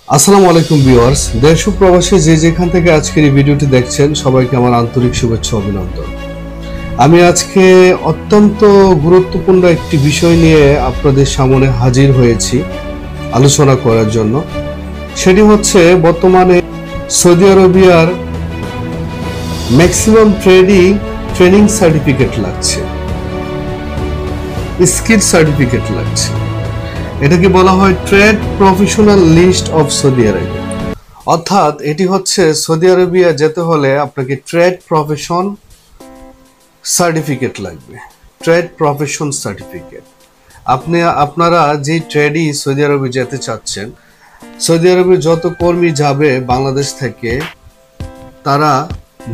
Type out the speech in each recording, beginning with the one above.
আসসালামু আলাইকুম ভিউয়ার্স, দেশ ও প্রবাসী যে যেখান থেকে আজকের এই ভিডিওটি দেখছেন সবাইকে আমার আন্তরিক শুভেচ্ছা অভিনন্দন। আমি আজকে অত্যন্ত গুরুত্বপূর্ণ একটি বিষয় নিয়ে আপনাদের সামনে হাজির হয়েছি আলোচনা করার জন্য। সেটি হচ্ছে বর্তমানে সৌদি আরবিয়ার ম্যাক্সিমাম ট্রেনিং সার্টিফিকেট লাগছে, স্কিল সার্টিফিকেট লাগছে। এটাকে বলা হয় trade professional list of Saudi Arabia. অর্থাৎ এটি হচ্ছে সৌদি আরবিয়া যেতে হলে আপনাকে ট্রেড প্রফেশন সার্টিফিকেট লাগবে। ট্রেড প্রফেশন সার্টিফিকেট আপনারা যে ট্রেডই সৌদি আরবে যেতে চাচ্ছেন, সৌদি আরবে যত কর্মী যাবে বাংলাদেশ থেকে, তারা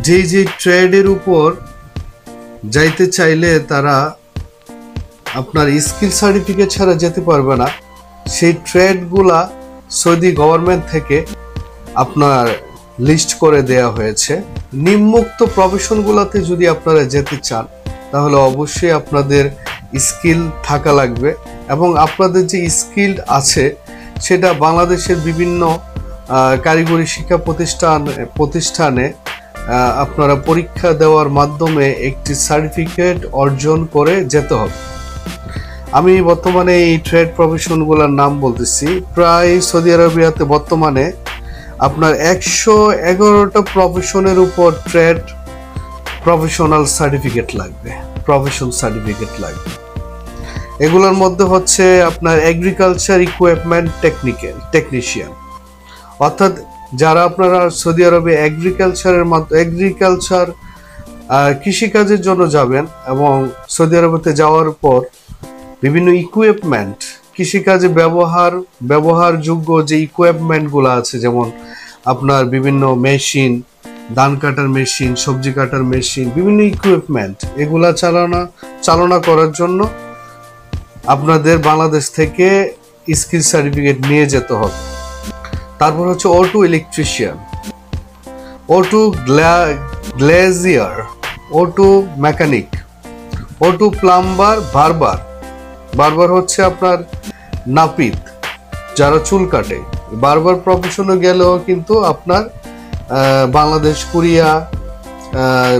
যে ট্রেডের উপর যাইতে চাইলে তারা আপনার স্কিল সার্টিফিকেট ছাড়া যেতে পারবে না। সেই ট্রেডগুলা সৌদি গভর্নমেন্ট থেকে আপনার লিস্ট করে দেয়া হয়েছে। নিম্নোক্ত প্রফেশনগুলোতে যদি আপনারা যেতে চান তাহলে অবশ্যই আপনাদের স্কিল থাকা লাগবে, এবং আপনাদের যে স্কিল আছে সেটা বাংলাদেশের বিভিন্ন কারিগরি শিক্ষা প্রতিষ্ঠানে আপনারা পরীক্ষা দেওয়ার মাধ্যমে একটি সার্টিফিকেট অর্জন করে যেতে হবে। আমি বর্তমানে এই ট্রেড প্রফেশনগুলোর নাম বলতেছি। প্রায় সৌদি আরবিয়াতে বর্তমানে আপনার 111টা প্রফেশনের উপর ট্রেড প্রফেশনাল সার্টিফিকেট লাগবে, প্রফেশন সার্টিফিকেট লাগবে। এগুলোর মধ্যে হচ্ছে আপনার এগ্রিকালচার ইকুইপমেন্ট টেকনিশিয়ান, অর্থাৎ যারা আপনারা সৌদি আরবে এগ্রিকালচার কৃষিকাজের জন্য যাবেন এবং সৌদি আরবেতে যাওয়ার পর বিভিন্ন ইকুইপমেন্ট, কৃষিকাজে ব্যবহারযোগ্য যে ইকুইপমেন্টগুলো আছে, যেমন আপনার বিভিন্ন মেশিন, ধান কাটার মেশিন, সবজি কাটার মেশিন, বিভিন্ন ইকুইপমেন্ট, এগুলা চালনা করার জন্য আপনাদের বাংলাদেশ থেকে স্কিল সার্টিফিকেট নিয়ে যেতে হবে। তারপর হচ্ছে auto electrician, auto glazier, auto mechanic, auto plumber, বারবার হচ্ছে আপনার নাপিত, যারা চুল কাটে। বারবার প্রফেশনে গেলেও কিন্তু আপনার বাংলাদেশ, কোরিয়া,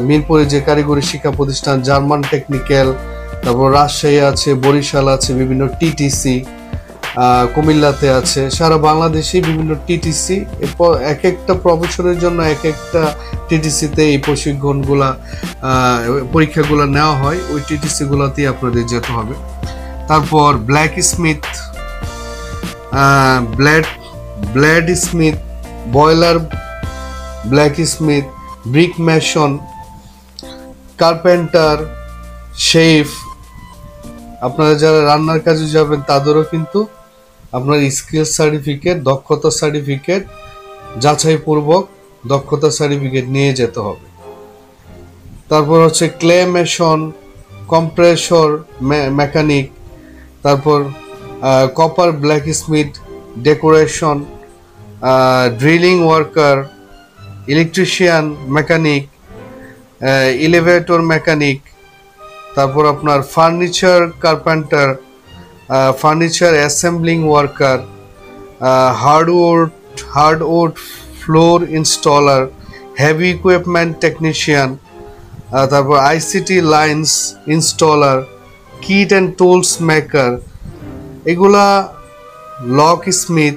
মিরপুরে যে কারিগরি শিক্ষা প্রতিষ্ঠান, জার্মান টেকনিক্যাল, তারপর রাজশাহী আছে, বরিশাল আছে, বিভিন্ন টিটিসি, কুমিল্লাতে আছে, সারা বাংলাদেশে বিভিন্ন টিটিসি। এরপর এক একটা প্রফেশনের জন্য এক একটা টিটিসিতে এই পরীক্ষাগুলো নেওয়া হয়। ওই টিটিসি গুলাতেই আপনাদের যেতে হবে। তারপর bladesmith, boiler blacksmith, brick mason, carpenter, chef. আপনারা যারা রান্নার কাজে যাবেন তাদেরও কিন্তু আপনার স্কিল সার্টিফিকেট, দক্ষতা সার্টিফিকেট, যাচাইপূর্বক দক্ষতা সার্টিফিকেট নিয়ে যেতে হবে। তারপর হচ্ছে ক্লে মেশন, কম্প্রেসর মেকানিক, তারপর copper blacksmith, decoration, drilling worker, electrician mechanic, elevator mechanic, তারপর আপনার furniture carpenter, furniture assembling worker, hardwood floor installer, heavy equipment technician, তারপর ICT lines installer, kit and tools maker, এগুলা lock Smith,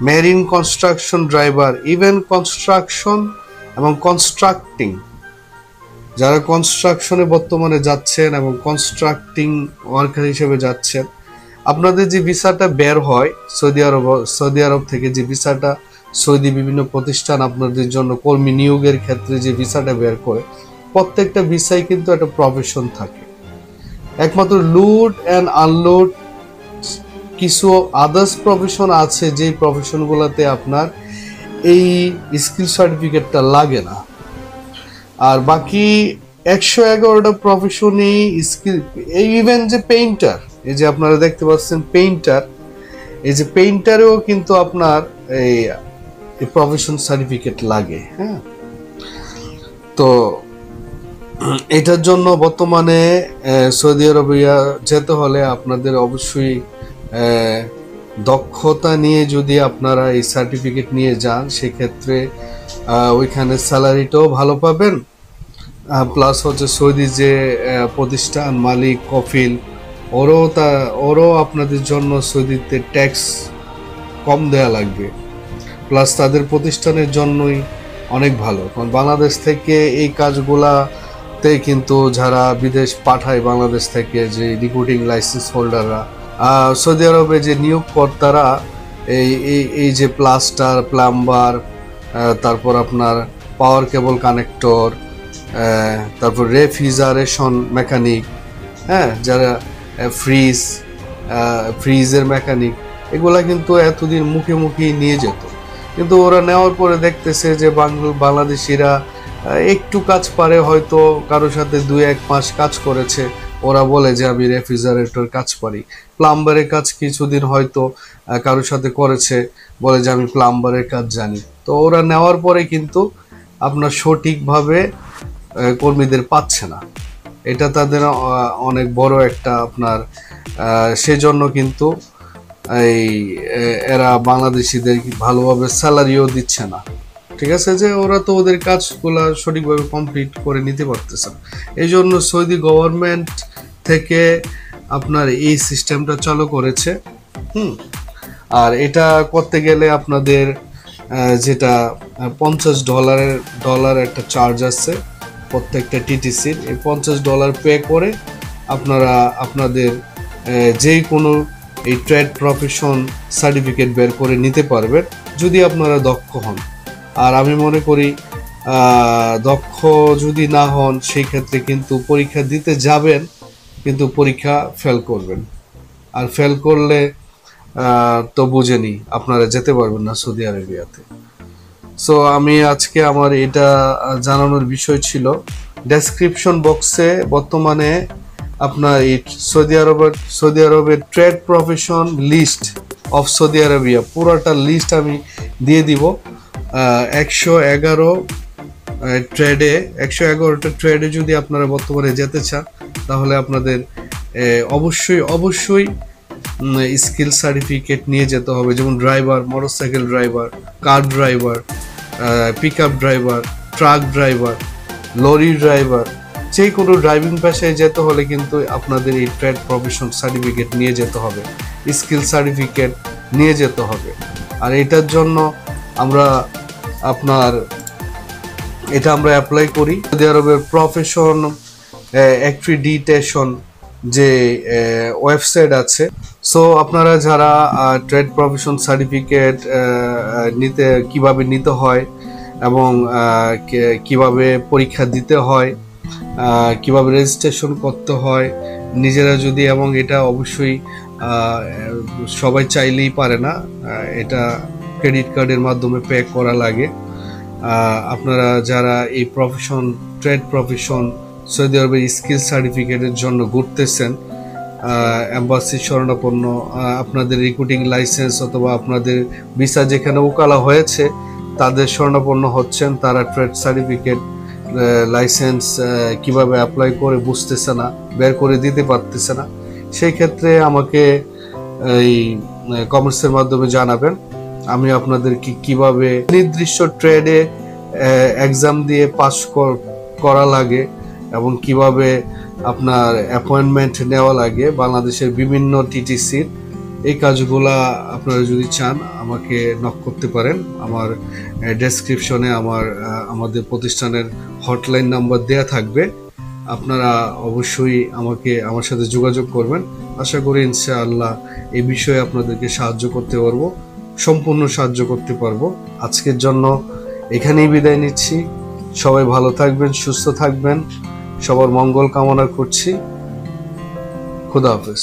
marine construction driver, even construction এবং constructing, যারা কনস্ট্রাকশনে বর্তমানে যাচ্ছেন এবং কনস্ট্রাক্টিং ওয়ার্কার হিসেবে যাচ্ছেন, আপনাদের যে ভিসাটা বের হয় সৌদি আরব থেকে, যে ভিসাটা সৌদি বিভিন্ন প্রতিষ্ঠান আপনাদের জন্য কর্মী নিয়োগের ক্ষেত্রে যে ভিসাটা বের করে, প্রত্যেকটা ভিসায় কিন্তু একটা প্রফেশন থাকে। একমাত্র লোড অ্যান্ড আনলোড কিছু আদার্স প্রফেশন আছে, যে প্রফেশনগুলোতে আপনার এই স্কিল সার্টিফিকেটটা লাগে না। আর বাকি 111টা প্রফেশনই স্কিল। ইভেন যে পেইন্টার, এই যে আপনারা দেখতে পাচ্ছেন পেইন্টার, এই যে পেইন্টারেও কিন্তু আপনার এই প্রফেশন সার্টিফিকেট লাগে। হ্যাঁ, তো এটার জন্য বর্তমানে সৌদি আরবিয়া যেতে হলে আপনাদের অবশ্যই দক্ষতা নিয়ে যদি আপনারা এই সার্টিফিকেট নিয়ে যান, সেক্ষেত্রে ওইখানে স্যালারিটাও ভালো পাবেন, প্লাস হচ্ছে সৌদি যে প্রতিষ্ঠান মালিক কফিল, ওরও আপনাদের জন্য সৌদিতে ট্যাক্স কম দেয়া লাগবে, প্লাস তাদের প্রতিষ্ঠানের জন্যই অনেক ভালো। কারণ বাংলাদেশ থেকে এই কাজগুলাতে কিন্তু যারা বিদেশ পাঠায় বাংলাদেশ থেকে, যে রিক্রুটিং লাইসেন্স হোল্ডাররা, সৌদি আরবে যে নিয়োগকর্তারা এই যে প্লাস্টার, প্লাম্বার, তারপর আপনার পাওয়ার কেবল কানেক্টর, তারপর রেফ্রিজারেশন মেকানিক, হ্যাঁ, যারা ফ্রিজের মেকানিক, এগুলা কিন্তু এতদিন মুখে মুখেই নিয়ে যেত, কিন্তু ওরা নেওয়ার পরে দেখতেছে যে বাংলাদেশিরা একটু কাজ পারে, হয়তো কারোর সাথে 2-1 মাস কাজ করেছে, ওরা বলে যে আমি রেফ্রিজারেটর কাজ পারি। প্লাম্বারের কাজ কিছুদিন হয়তো কারোর সাথে করেছে, বলে যে আমি প্লাম্বারের কাজ জানি। তো ওরা নেওয়ার পরে কিন্তু আপনার সঠিকভাবে কর্মীদের পাচ্ছে না, এটা তাদের অনেক বড় একটা আপনার, সেজন্য কিন্তু এরা বাংলাদেশিদের ভালোভাবে স্যালারিও দিচ্ছে না। ঠিক আছে, যে ওরা তো ওদের কাজগুলা সঠিকভাবে কমপ্লিট করে নিতে পারতেছে না। এই জন্য সৌদি গভর্নমেন্ট থেকে আপনার এই সিস্টেমটা চালু করেছে। আর এটা করতে গেলে আপনাদের যেটা $50 একটা চার্জ আছে প্রত্যেকটা টিটিসির, এই $50 পে করে আপনারা আপনাদের যে কোনো এই ট্রেড প্রফেশন সার্টিফিকেট বের করে নিতে পারবেন, যদি আপনারা দক্ষ হন। আর আমি মনে করি দক্ষ যদি না হন, সেই ক্ষেত্রে কিন্তু পরীক্ষা দিতে যাবেন, কিন্তু পরীক্ষা ফেল করবেন, আর ফেল করলে তো বুঝেনি আপনারা যেতে পারবেন না সৌদি আরবিয়াতে। সো আমি আজকে আমার এটা জানানোর বিষয় ছিল। ডেসক্রিপশন বক্সে বর্তমানে আপনার এই সৌদি আরবের trade profession list of Saudi Arabia পুরোটা লিস্ট আমি দিয়ে দিব। 111টা ট্রেডে যদি আপনারা বর্তমানে যেতে চান, তাহলে আপনাদের অবশ্যই স্কিল সার্টিফিকেট নিয়ে যেতে হবে। যেমন driver, motorcycle driver, car driver, pick up driver, truck driver, lorry driver, যে কোনো ড্রাইভিং পেশায় যেতে হলে কিন্তু আপনাদের এই ট্রেড প্রফেশন সার্টিফিকেট নিয়ে যেতে হবে, স্কিল সার্টিফিকেট নিয়ে যেতে হবে। আর এটার জন্য আমরা অ্যাপ্লাই করি সৌদি আরবের প্রফেশন অ্যাক্রিডিটেশন যে ওয়েবসাইট আছে। সো আপনারা যারা ট্রেড প্রফেশন সার্টিফিকেট কিভাবে নিতে হয় এবং কিভাবে পরীক্ষা দিতে হয়, কিভাবে রেজিস্ট্রেশন করতে হয় নিজেরা যদি, এবং এটা অবশ্যই সবাই চাইলেই পারে না, এটা ক্রেডিট কার্ডের মাধ্যমে পে করা লাগে। আপনারা যারা এই ট্রেড প্রফেশন সৌদি আরবের স্কিল সার্টিফিকেটের জন্য ঘুরতেছেন, এম্বাসি শরণাপন্ন, আপনাদের রিক্রুটিং লাইসেন্স অথবা আপনাদের ভিসা যেখানে ওকালা হয়েছে তাদের শরণাপন্ন হচ্ছেন, তারা ট্রেড সার্টিফিকেট লাইসেন্স কিভাবে অ্যাপ্লাই করে বুঝতেছে না, বের করে দিতে পারতেছে না, সেই ক্ষেত্রে আমাকে এই কমেন্টসের মাধ্যমে জানাবেন। আমি আপনাদেরকে কিভাবে নির্দিষ্ট ট্রেডে এক্সাম দিয়ে পাস করা লাগে এবং কিভাবে আপনার অ্যাপয়েন্টমেন্ট নেওয়া লাগে বাংলাদেশের বিভিন্ন টিটিসির, এই কাজগুলা আপনারা যদি চান আমাকে নক করতে পারেন। আমার ডেসক্রিপশনে আমাদের প্রতিষ্ঠানের হটলাইন নাম্বার দেয়া থাকবে, আপনারা অবশ্যই আমার সাথে যোগাযোগ করবেন। আশা করি ইনশাআল্লাহ এই বিষয়ে আপনাদেরকে সাহায্য করতে পারবো, সম্পূর্ণ সাহায্য করতে পারবো। আজকের জন্য এখানেই বিদায় নিচ্ছি। সবাই ভালো থাকবেন, সুস্থ থাকবেন, সবার মঙ্গল কামনা করছি। খুদা হাফেজ।